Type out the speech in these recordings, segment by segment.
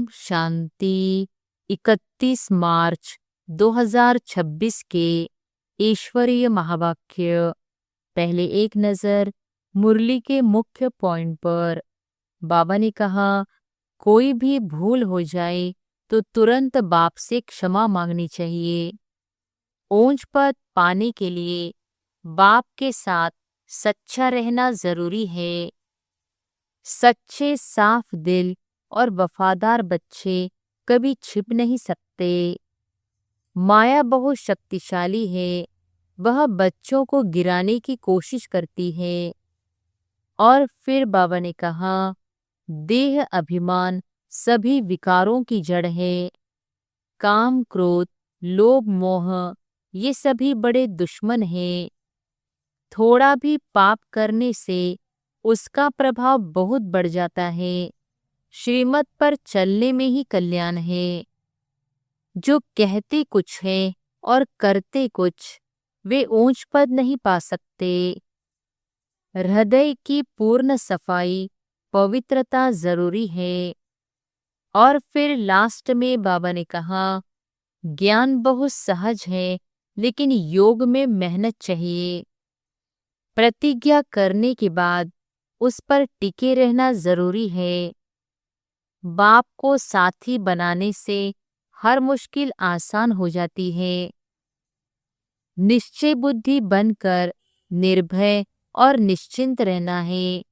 शांति। 31 मार्च 2026 के ईश्वरीय महावाक्य। पहले एक नजर मुरली के मुख्य पॉइंट पर। बाबा ने कहा, कोई भी भूल हो जाए तो तुरंत बाप से क्षमा मांगनी चाहिए। ऊंच पद पाने के लिए बाप के साथ सच्चा रहना जरूरी है। सच्चे, साफ दिल और वफादार बच्चे कभी छिप नहीं सकते। माया बहुत शक्तिशाली है, वह बच्चों को गिराने की कोशिश करती है। और फिर बाबा ने कहा, देह अभिमान सभी विकारों की जड़ है। काम, क्रोध, लोभ, मोह ये सभी बड़े दुश्मन हैं। थोड़ा भी पाप करने से उसका प्रभाव बहुत बढ़ जाता है। श्रीमत पर चलने में ही कल्याण है। जो कहते कुछ है और करते कुछ, वे ऊंच पद नहीं पा सकते। हृदय की पूर्ण सफाई, पवित्रता जरूरी है। और फिर लास्ट में बाबा ने कहा, ज्ञान बहुत सहज है, लेकिन योग में मेहनत चाहिए। प्रतिज्ञा करने के बाद उस पर टिके रहना जरूरी है। बाप को साथी बनाने से हर मुश्किल आसान हो जाती है। निश्चय बुद्धि बनकर निर्भय और निश्चिंत रहना है।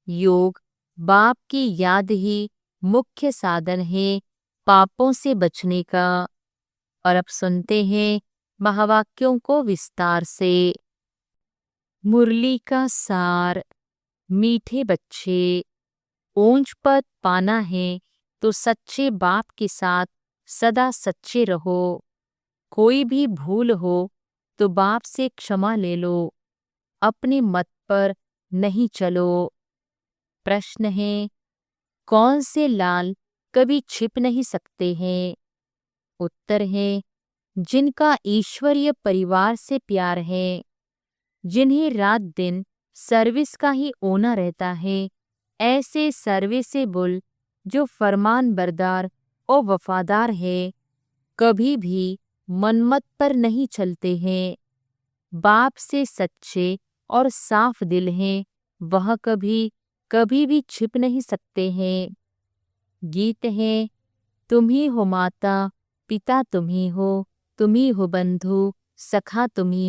योग बाप की याद ही मुख्य साधन है पापों से बचने का। और अब सुनते हैं महावाक्यों को विस्तार से। मुरली का सार। मीठे बच्चे, ऊंच पद पाना है तो सच्चे बाप के साथ सदा सच्चे रहो। कोई भी भूल हो तो बाप से क्षमा ले लो। अपने मत पर नहीं चलो। प्रश्न है, कौन से लाल कभी छिप नहीं सकते हैं? उत्तर है, जिनका ईश्वरीय परिवार से प्यार है, जिन्हें रात दिन सर्विस का ही ओना रहता है। ऐसे सर्विसेबल जो फरमान बरदार और वफादार है, कभी भी मनमत पर नहीं चलते हैं। बाप से सच्चे और साफ दिल हैं, वह कभी कभी भी छिप नहीं सकते हैं। गीत है, तुम ही हो माता, पिता तुम ही हो बंधु, सखा तुम ही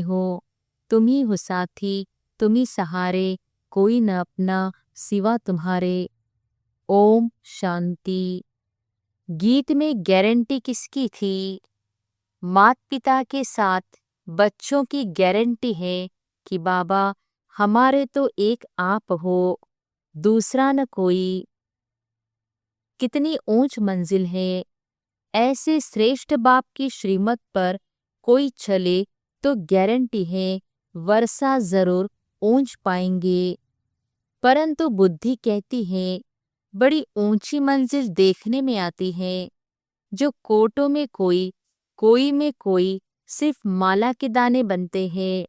हो साथी, तुम ही सहारे, कोई न अपना सिवा तुम्हारे। ओम शांति। गीत में गारंटी किसकी थी? माता पिता के साथ बच्चों की गारंटी है कि बाबा हमारे तो एक आप हो, दूसरा न कोई। कितनी ऊंच मंजिल है। ऐसे श्रेष्ठ बाप की श्रीमत पर कोई चले तो गारंटी है वर्षा जरूर ऊंच पाएंगे। परंतु बुद्धि कहती है, बड़ी ऊंची मंजिल देखने में आती है। जो कोटों में कोई में कोई, सिर्फ माला के दाने बनते हैं।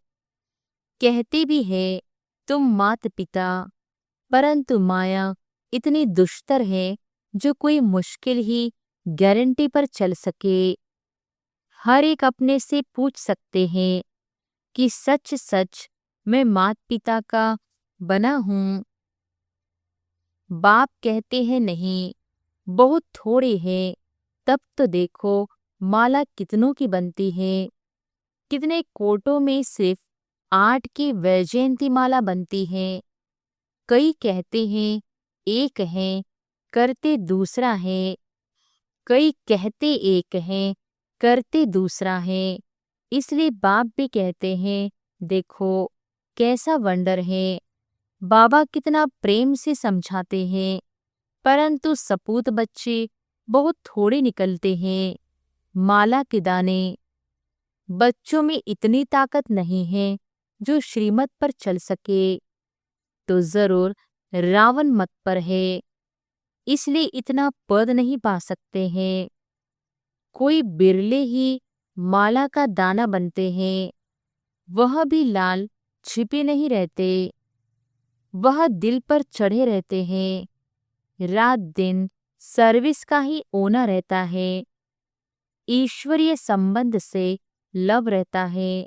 कहते भी है तुम मात पिता, परंतु माया इतनी दुष्टर है जो कोई मुश्किल ही गारंटी पर चल सके। हर एक अपने से पूछ सकते हैं कि सच सच मैं मात पिता का बना हूँ? बाप कहते हैं नहीं, बहुत थोड़े हैं। तब तो देखो माला कितनों की बनती है। कितने कोटों में सिर्फ 8 की वैजयंती माला बनती है। कई कहते हैं एक है, करते दूसरा है। कई कहते एक है, करते दूसरा है। इसलिए बाप भी कहते हैं, देखो कैसा वंडर है। बाबा कितना प्रेम से समझाते हैं, परंतु सपूत बच्चे बहुत थोड़े निकलते हैं। माला के दाने। बच्चों में इतनी ताकत नहीं है जो श्रीमत पर चल सके, तो जरूर रावण मत पर है, इसलिए इतना पद नहीं पा सकते हैं। कोई बिरले ही माला का दाना बनते हैं, वह भी लाल छिपे नहीं रहते। वह दिल पर चढ़े रहते हैं। रात दिन सर्विस का ही ओनर रहता है। ईश्वरीय संबंध से लव रहता है।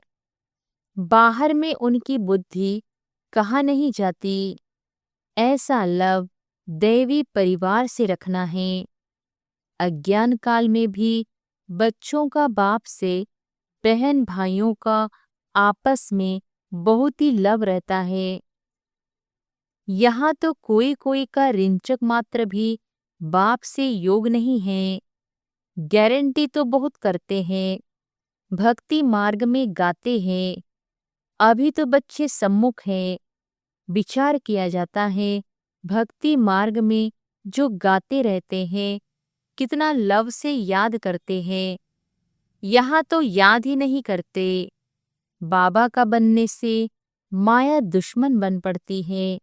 बाहर में उनकी बुद्धि कहाँ नहीं जाती। ऐसा लव दैवी परिवार से रखना है। अज्ञान काल में भी बच्चों का बाप से, बहन भाइयों का आपस में बहुत ही लव रहता है। यहाँ तो कोई कोई का रिंचक मात्र भी बाप से योग नहीं है। गारंटी तो बहुत करते हैं, भक्ति मार्ग में गाते हैं। अभी तो बच्चे सम्मुख हैं। विचार किया जाता है, भक्ति मार्ग में जो गाते रहते हैं कितना लव से याद करते हैं। यहाँ तो याद ही नहीं करते। बाबा का बनने से माया दुश्मन बन पड़ती है।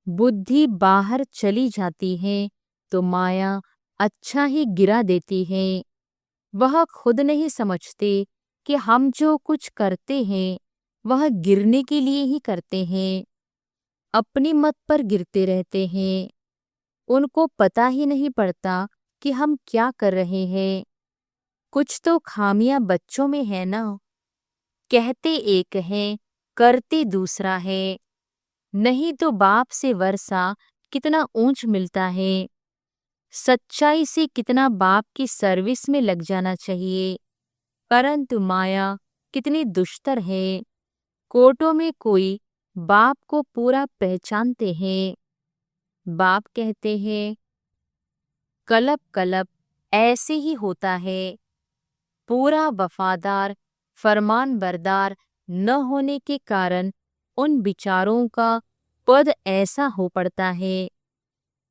बुद्धि बाहर चली जाती है तो माया अच्छा ही गिरा देती है। वह खुद नहीं समझते कि हम जो कुछ करते हैं वह गिरने के लिए ही करते हैं। अपनी मत पर गिरते रहते हैं। उनको पता ही नहीं पड़ता कि हम क्या कर रहे हैं। कुछ तो खामियां बच्चों में है ना। कहते एक है, करते दूसरा है। नहीं तो बाप से वर्षा कितना ऊंच मिलता है। सच्चाई से कितना बाप की सर्विस में लग जाना चाहिए। परंतु माया कितनी दुष्टर है। कोर्टों में कोई बाप को पूरा पहचानते हैं। बाप कहते हैं, कलप कलप ऐसे ही होता है। पूरा वफादार फरमान बरदार न होने के कारण उन विचारों का पद ऐसा हो पड़ता है।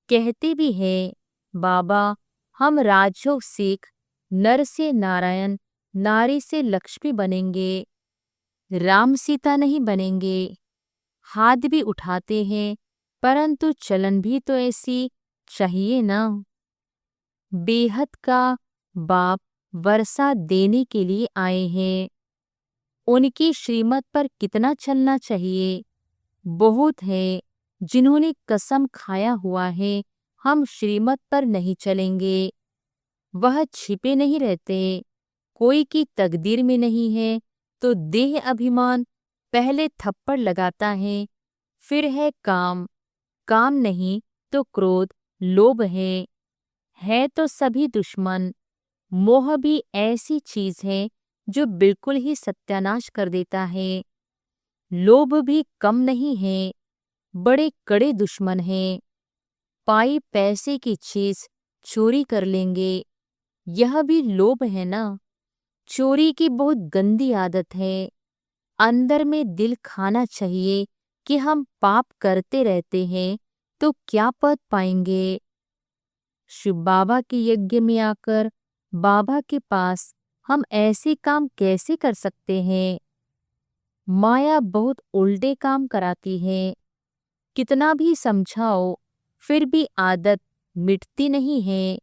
कहते भी हैं, बाबा हम राजयोग सीख नर से नारायण, नारी से लक्ष्मी बनेंगे, राम सीता नहीं बनेंगे। हाथ भी उठाते हैं, परंतु चलन भी तो ऐसी चाहिए ना। बेहद का बाप वर्षा देने के लिए आए हैं। उनकी श्रीमत पर कितना चलना चाहिए। बहुत है जिन्होंने कसम खाया हुआ है, हम श्रीमत पर नहीं चलेंगे। वह छिपे नहीं रहते। कोई की तकदीर में नहीं है तो देह अभिमान पहले थप्पड़ लगाता है, फिर है काम, काम नहीं तो क्रोध, लोभ है तो सभी दुश्मन। मोह भी ऐसी चीज है जो बिल्कुल ही सत्यानाश कर देता है। लोभ भी कम नहीं है, बड़े कड़े दुश्मन हैं। पाई पैसे की चीज चोरी कर लेंगे, यह भी लोभ है ना। चोरी की बहुत गंदी आदत है। अंदर में दिल खाना चाहिए कि हम पाप करते रहते हैं तो क्या पद पाएंगे। शिव बाबा के यज्ञ में आकर बाबा के पास हम ऐसे काम कैसे कर सकते हैं। माया बहुत उल्टे काम कराती है। कितना भी समझाओ फिर भी आदत मिटती नहीं है।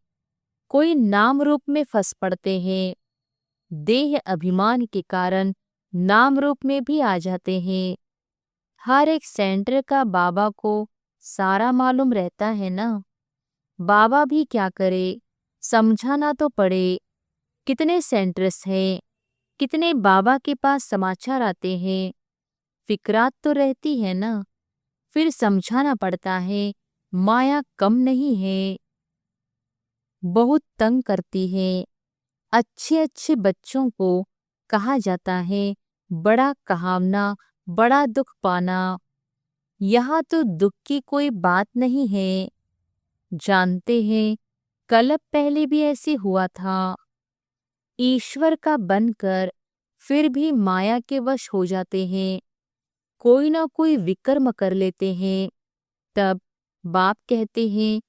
कोई नाम रूप में फंस पड़ते हैं। देह अभिमान के कारण नाम रूप में भी आ जाते हैं। हर एक सेंटर का बाबा को सारा मालूम रहता है ना। बाबा भी क्या करे, समझाना तो पड़े। कितने सेंटर्स हैं, कितने बाबा के पास समाचार आते हैं। फिक्रात तो रहती है ना, फिर समझाना पड़ता है। माया कम नहीं है, बहुत तंग करती है। अच्छे अच्छे बच्चों को कहा जाता है, बड़ा कहावना, बड़ा दुख पाना। यहाँ तो दुख की कोई बात नहीं है। जानते हैं, कलप पहले भी ऐसे हुआ था। ईश्वर का बनकर फिर भी माया के वश हो जाते हैं। कोई ना कोई विकर्म कर लेते हैं। तब बाप कहते हैं,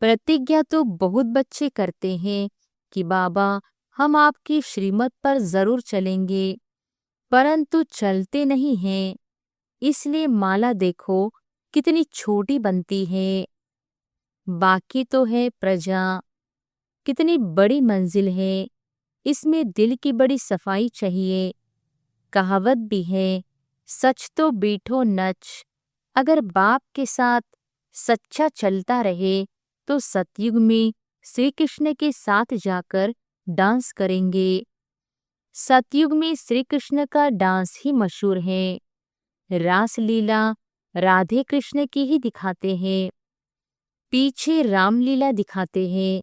प्रतिज्ञा तो बहुत बच्चे करते हैं कि बाबा हम आपकी श्रीमत पर जरूर चलेंगे, परंतु चलते नहीं हैं। इसलिए माला देखो कितनी छोटी बनती है। बाकी तो है प्रजा, कितनी बड़ी मंजिल है। इसमें दिल की बड़ी सफाई चाहिए। कहावत भी है, सच तो बीठो नच। अगर बाप के साथ सच्चा चलता रहे तो सतयुग में श्री कृष्ण के साथ जाकर डांस करेंगे। सतयुग में श्री कृष्ण का डांस ही मशहूर है। रासलीला राधे कृष्ण की ही दिखाते हैं, पीछे रामलीला दिखाते हैं,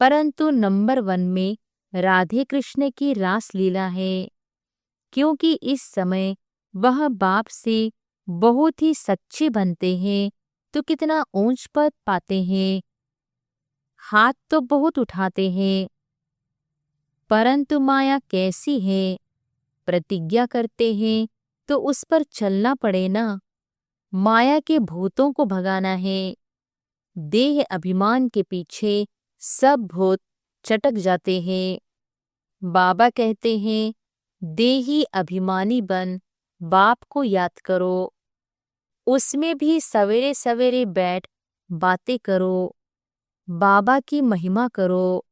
परंतु नंबर 1 में राधे कृष्ण की रासलीला है, क्योंकि इस समय वह बाप से बहुत ही सच्चे बनते हैं तो कितना ऊंच पद पाते हैं, हाथ तो बहुत उठाते हैं, परंतु माया कैसी है, प्रतिज्ञा करते हैं तो उस पर चलना पड़े ना। माया के भूतों को भगाना है। देह अभिमान के पीछे सब भूत चटक जाते हैं। बाबा कहते हैं, देही अभिमानी बन बाप को याद करो, उसमें भी सवेरे सवेरे बैठ बातें करो, बाबा की महिमा करो।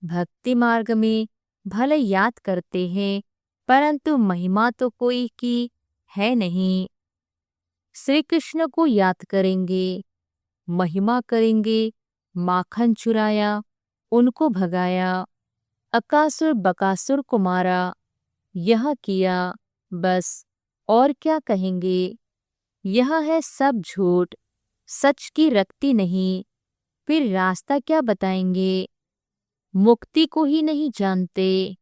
भक्ति मार्ग में भले याद करते हैं, परंतु महिमा तो कोई की है नहीं। श्री कृष्ण को याद करेंगे, महिमा करेंगे, माखन चुराया, उनको भगाया, अकासुर बकासुर को मारा, यह किया, बस और क्या कहेंगे। यह है सब झूठ, सच की रखती नहीं, फिर रास्ता क्या बताएंगे। मुक्ति को ही नहीं जानते।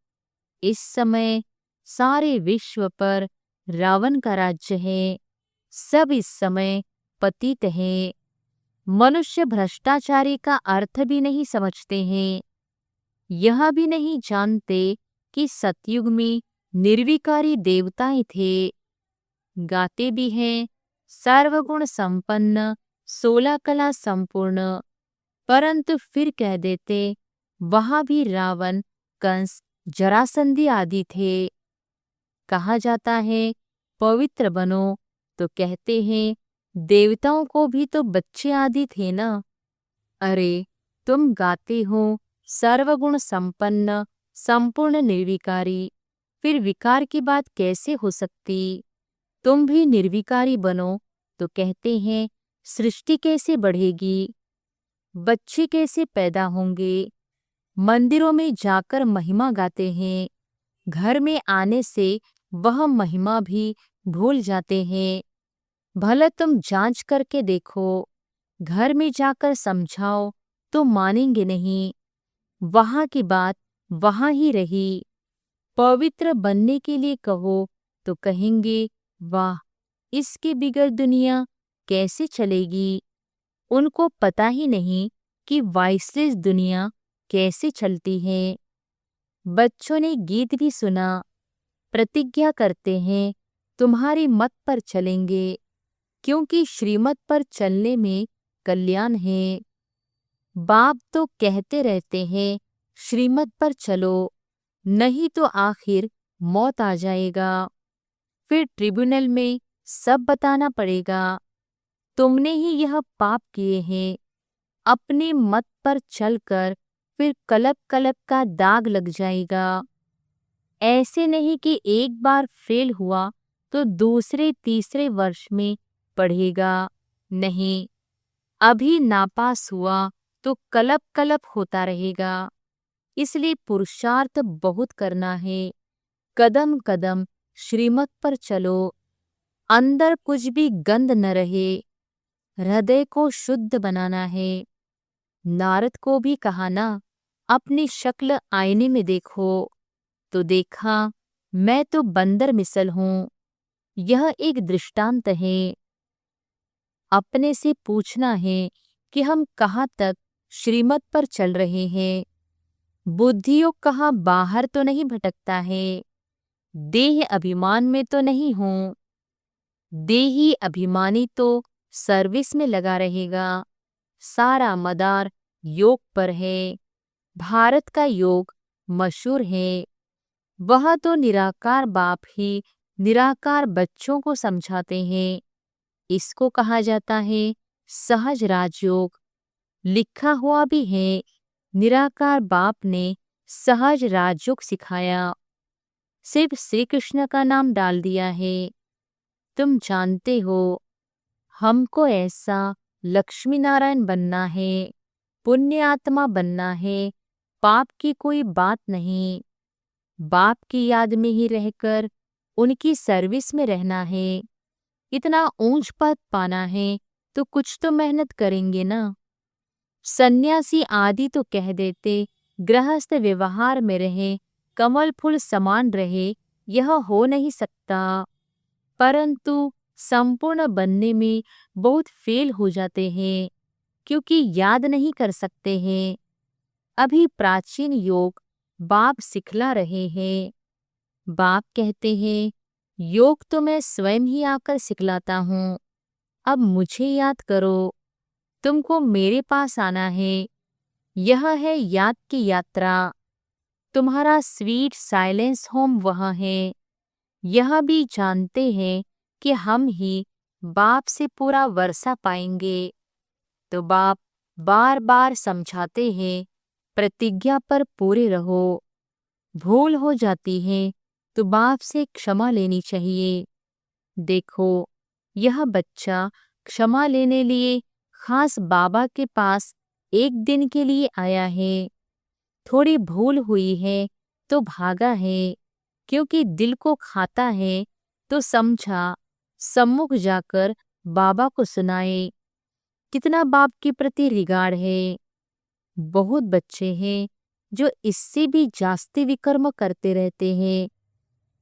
इस समय सारे विश्व पर रावण का राज्य है, सब इस समय पतित है। मनुष्य भ्रष्टाचारी का अर्थ भी नहीं समझते हैं। यह भी नहीं जानते कि सतयुग में निर्विकारी देवताएं थे। गाते भी हैं, सर्वगुण संपन्न 16 कला संपूर्ण, परंतु फिर कह देते वहां भी रावण, कंस, जरासंधी आदि थे। कहा जाता है पवित्र बनो, तो कहते हैं देवताओं को भी तो बच्चे आदि थे ना। अरे तुम गाते हो सर्वगुण संपन्न, संपूर्ण निर्विकारी, फिर विकार की बात कैसे हो सकती। तुम भी निर्विकारी बनो, तो कहते हैं सृष्टि कैसे बढ़ेगी, बच्चे कैसे पैदा होंगे। मंदिरों में जाकर महिमा गाते हैं, घर में आने से वह महिमा भी भूल जाते हैं। भला तुम जांच करके देखो, घर में जाकर समझाओ तो मानेंगे नहीं। वहां की बात वहां ही रही। पवित्र बनने के लिए कहो तो कहेंगे वाह, इसके बिगड़ दुनिया कैसे चलेगी। उनको पता ही नहीं कि वाइसलेस दुनिया कैसे चलती है। बच्चों ने गीत भी सुना, प्रतिज्ञा करते हैं तुम्हारी मत पर चलेंगे, क्योंकि श्रीमत पर चलने में कल्याण है। बाप तो कहते रहते हैं श्रीमत पर चलो, नहीं तो आखिर मौत आ जाएगा। फिर ट्रिब्यूनल में सब बताना पड़ेगा, तुमने ही यह पाप किए हैं। अपने मत पर चलकर फिर कलप कलप का दाग लग जाएगा। ऐसे नहीं कि एक बार फेल हुआ तो दूसरे तीसरे वर्ष में पढ़ेगा, नहीं, अभी नापास हुआ तो कलप कलप होता रहेगा। इसलिए पुरुषार्थ बहुत करना है। कदम कदम श्रीमत पर चलो, अंदर कुछ भी गंद न रहे, हृदय को शुद्ध बनाना है। नारद को भी कहा ना, अपनी शक्ल आईने में देखो, तो देखा मैं तो बंदर मिसल हूं। यह एक दृष्टांत है। अपने से पूछना है कि हम कहाँ तक श्रीमत पर चल रहे हैं। बुद्धियोग कहाँ बाहर तो नहीं भटकता है, देह अभिमान में तो नहीं हूं। देही अभिमानी तो सर्विस में लगा रहेगा। सारा मदार योग पर है। भारत का योग मशहूर है। वह तो निराकार बाप ही निराकार बच्चों को समझाते हैं। इसको कहा जाता है सहज राजयोग। लिखा हुआ भी है, निराकार बाप ने सहज राजयोग सिखाया, सिर्फ श्री कृष्ण का नाम डाल दिया है। तुम जानते हो, हमको ऐसा लक्ष्मी नारायण बनना है, पुण्य आत्मा बनना है, पाप की कोई बात नहीं। बाप की याद में ही रहकर उनकी सर्विस में रहना है। इतना ऊंच पद पाना है तो कुछ तो मेहनत करेंगे ना। सन्यासी आदि तो कह देते गृहस्थ व्यवहार में रहे, कमल फूल समान रहे, यह हो नहीं सकता। परंतु संपूर्ण बनने में बहुत फेल हो जाते हैं, क्योंकि याद नहीं कर सकते हैं। अभी प्राचीन योग बाप सिखला रहे हैं। बाप कहते हैं योग तो मैं स्वयं ही आकर सिखलाता हूँ, अब मुझे याद करो, तुमको मेरे पास आना है। यह है याद की यात्रा। तुम्हारा स्वीट साइलेंस होम वह है। यह भी जानते हैं कि हम ही बाप से पूरा वर्षा पाएंगे। तो बाप बार बार समझाते हैं प्रतिज्ञा पर पूरे रहो। भूल हो जाती है तो बाप से क्षमा लेनी चाहिए। देखो, यह बच्चा क्षमा लेने लिए खास बाबा के पास एक दिन के लिए आया है। थोड़ी भूल हुई है तो भागा है, क्योंकि दिल को खाता है तो समझा सम्मुख जाकर बाबा को सुनाए। कितना बाप के प्रति रिगार्ड है। बहुत बच्चे हैं जो इससे भी जास्ती विकर्म करते रहते हैं,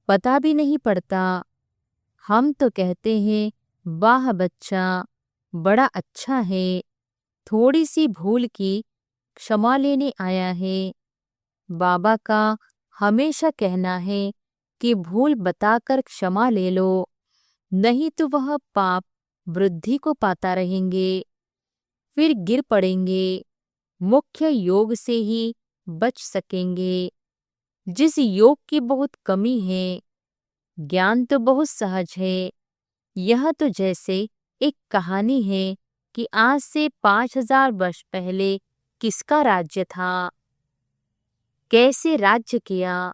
पता भी नहीं पड़ता। हम तो कहते हैं वाह बच्चा बड़ा अच्छा है, थोड़ी सी भूल की क्षमा लेने आया है। बाबा का हमेशा कहना है कि भूल बताकर क्षमा ले लो, नहीं तो वह पाप वृद्धि को पाता रहेंगे, फिर गिर पड़ेंगे। मुख्य योग से ही बच सकेंगे। जिस योग की बहुत कमी है, ज्ञान तो बहुत सहज है। यह तो जैसे एक कहानी है कि आज से 5000 वर्ष पहले किसका राज्य था, कैसे राज्य किया,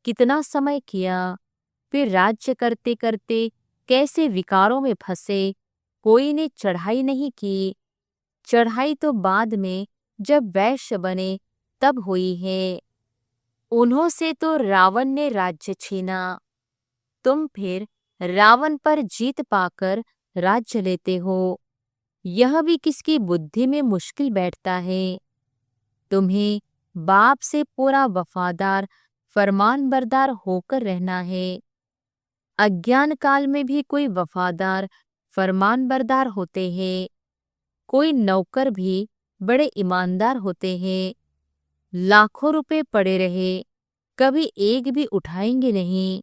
कितना समय किया, फिर राज्य करते करते कैसे विकारों में फंसे। कोई ने चढ़ाई नहीं की। चढ़ाई तो बाद में जब वैश्य बने तब हुई है। उन्हों से तो रावण ने राज्य छीना। तुम फिर रावण पर जीत पाकर राज्य लेते हो। यह भी किसकी बुद्धि में मुश्किल बैठता है। तुम्हें बाप से पूरा वफादार फरमानबरदार होकर रहना है। अज्ञान काल में भी कोई वफादार फरमानबरदार होते हैं, कोई नौकर भी बड़े ईमानदार होते हैं। लाखों रुपए पड़े रहे, कभी एक भी उठाएंगे नहीं।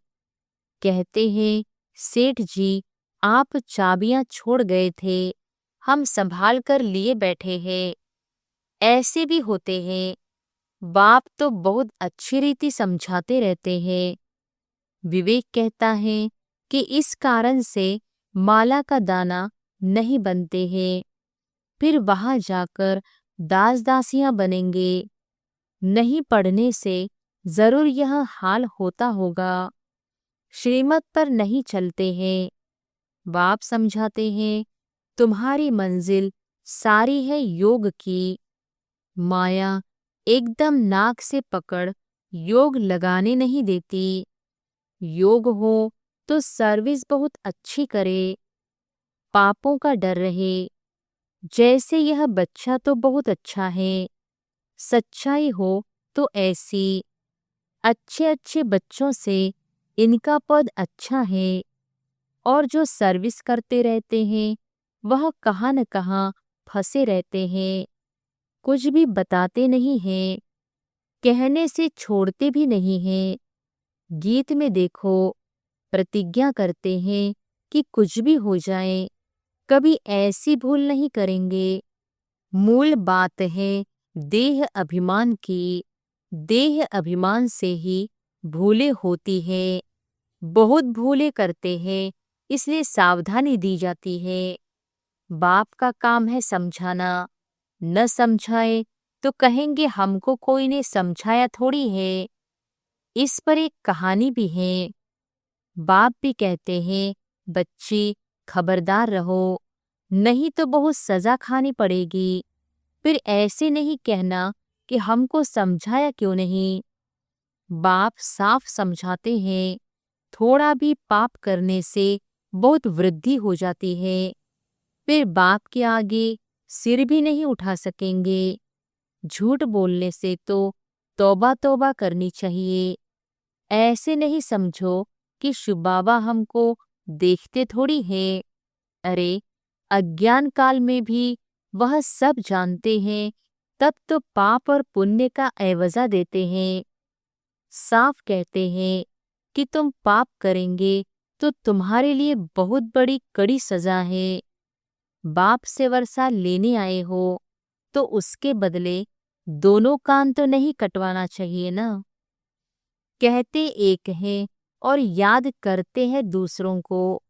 कहते हैं सेठ जी आप चाबियां छोड़ गए थे, हम संभाल कर लिए बैठे हैं। ऐसे भी होते हैं। बाप तो बहुत अच्छी रीति समझाते रहते हैं। विवेक कहता है कि इस कारण से माला का दाना नहीं बनते हैं, फिर वहां जाकर दास दासियां बनेंगे। नहीं पढ़ने से जरूर यह हाल होता होगा। श्रीमत पर नहीं चलते हैं। बाप समझाते हैं तुम्हारी मंजिल सारी है योग की। माया एकदम नाक से पकड़ योग लगाने नहीं देती। योग हो तो सर्विस बहुत अच्छी करे, पापों का डर रहे। जैसे यह बच्चा तो बहुत अच्छा है, सच्चाई हो तो ऐसी। अच्छे अच्छे बच्चों से इनका पद अच्छा है, और जो सर्विस करते रहते हैं वह कहाँ न कहाँ फंसे रहते हैं। कुछ भी बताते नहीं हैं, कहने से छोड़ते भी नहीं हैं। गीत में देखो प्रतिज्ञा करते हैं कि कुछ भी हो जाए कभी ऐसी भूल नहीं करेंगे। मूल बात है देह अभिमान की। देह अभिमान से ही भूलें होती है। बहुत भूलें करते हैं, इसलिए सावधानी दी जाती है। बाप का काम है समझाना। न समझाए तो कहेंगे हमको कोई ने समझाया थोड़ी है। इस पर एक कहानी भी है। बाप भी कहते हैं बच्ची खबरदार रहो, नहीं तो बहुत सजा खानी पड़ेगी। फिर ऐसे नहीं कहना कि हमको समझाया क्यों नहीं। बाप साफ समझाते हैं, थोड़ा भी पाप करने से बहुत वृद्धि हो जाती है। फिर बाप के आगे सिर भी नहीं उठा सकेंगे। झूठ बोलने से तो तौबा तौबा करनी चाहिए। ऐसे नहीं समझो कि शिव बाबा हमको देखते थोड़ी है। अरे, अज्ञान काल में भी वह सब जानते हैं, तब तो पाप और पुण्य का एवजा देते हैं। साफ कहते हैं कि तुम पाप करेंगे तो तुम्हारे लिए बहुत बड़ी कड़ी सजा है। बाप से वर्षा लेने आए हो तो उसके बदले दोनों कान तो नहीं कटवाना चाहिए ना। कहते एक हैं और याद करते हैं दूसरों को।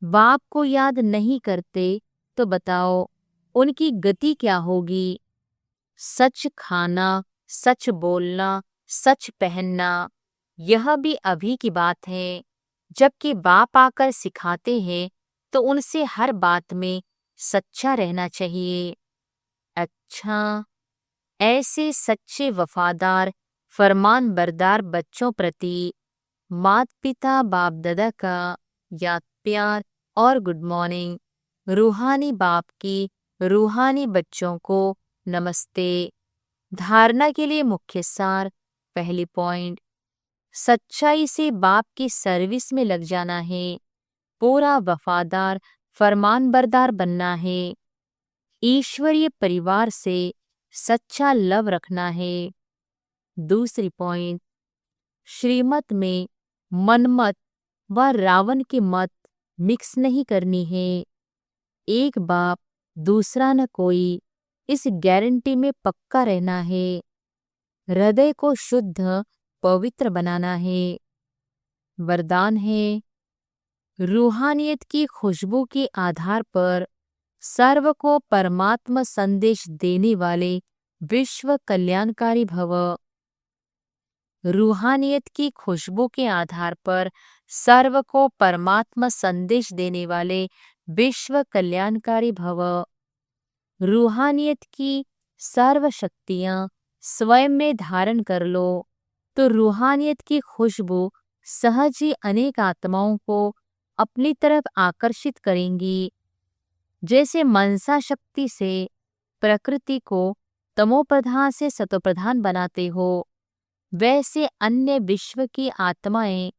बाप को याद नहीं करते तो बताओ उनकी गति क्या होगी। सच खाना, सच बोलना, सच पहनना, यह भी अभी की बात है। जबकि बाप आकर सिखाते हैं तो उनसे हर बात में सच्चा रहना चाहिए। अच्छा, ऐसे सच्चे वफादार फरमान बरदार बच्चों प्रति माता पिता बाप दादा का याद प्यार और गुड मॉर्निंग। रूहानी बाप की रूहानी बच्चों को नमस्ते। धारणा के लिए मुख्य सार। पहली पॉइंट, सच्चाई से बाप की सर्विस में लग जाना है। पूरा वफादार फरमानबरदार बनना है। ईश्वरीय परिवार से सच्चा लव रखना है। दूसरी पॉइंट, श्रीमत में मनमत व रावण की मत मिक्स नहीं करनी है। एक बाप दूसरा न कोई, इस गारंटी में पक्का रहना है। हृदय को शुद्ध पवित्र बनाना है। वरदान है, रूहानियत की खुशबू के आधार पर सर्व को परमात्मा संदेश देने वाले विश्व कल्याणकारी भव। रूहानियत की खुशबू के आधार पर सर्व को परमात्मा संदेश देने वाले विश्व कल्याणकारी भव। रूहानियत की सर्व शक्तियां स्वयं में धारण कर लो तो रूहानियत की खुशबू सहज ही अनेक आत्माओं को अपनी तरफ आकर्षित करेंगी। जैसे मनसा शक्ति से प्रकृति को तमोप्रधान से सतोप्रधान बनाते हो, वैसे अन्य विश्व की आत्माएं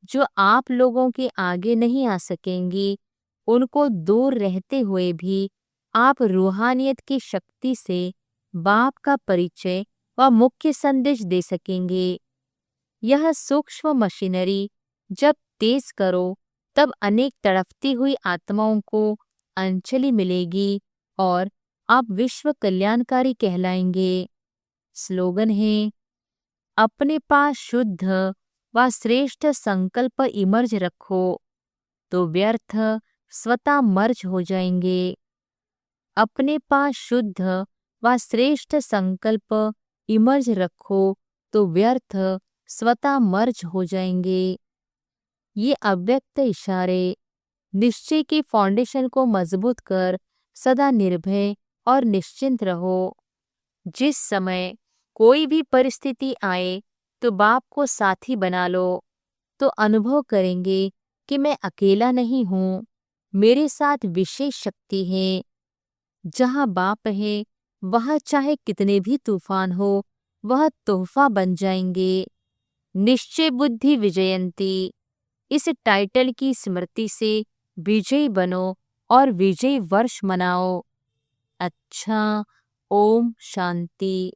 जो आप लोगों के आगे नहीं आ सकेंगी, उनको दूर रहते हुए भी आप रूहानियत की शक्ति से बाप का परिचय व मुख्य संदेश दे सकेंगे। यह सूक्ष्म मशीनरी जब तेज करो तब अनेक तड़पती हुई आत्माओं को अंजलि मिलेगी और आप विश्व कल्याणकारी कहलाएंगे। स्लोगन है, अपने पास शुद्ध व श्रेष्ठ संकल्प इमर्ज रखो तो व्यर्थ स्वतः मर्ज हो जाएंगे। अपने पास शुद्ध व श्रेष्ठ संकल्प इमर्ज रखो तो व्यर्थ स्वतः मर्ज हो जाएंगे। ये अव्यक्त इशारे निश्चय की फाउंडेशन को मजबूत कर सदा निर्भय और निश्चिंत रहो। जिस समय कोई भी परिस्थिति आए तो बाप को साथी बना लो तो अनुभव करेंगे कि मैं अकेला नहीं हूँ, मेरे साथ विशेष शक्ति है। जहाँ बाप है वह चाहे कितने भी तूफान हो, वह तोहफा बन जाएंगे। निश्चय बुद्धि विजयंती, इस टाइटल की स्मृति से विजयी बनो और विजयी वर्ष मनाओ। अच्छा, ओम शांति।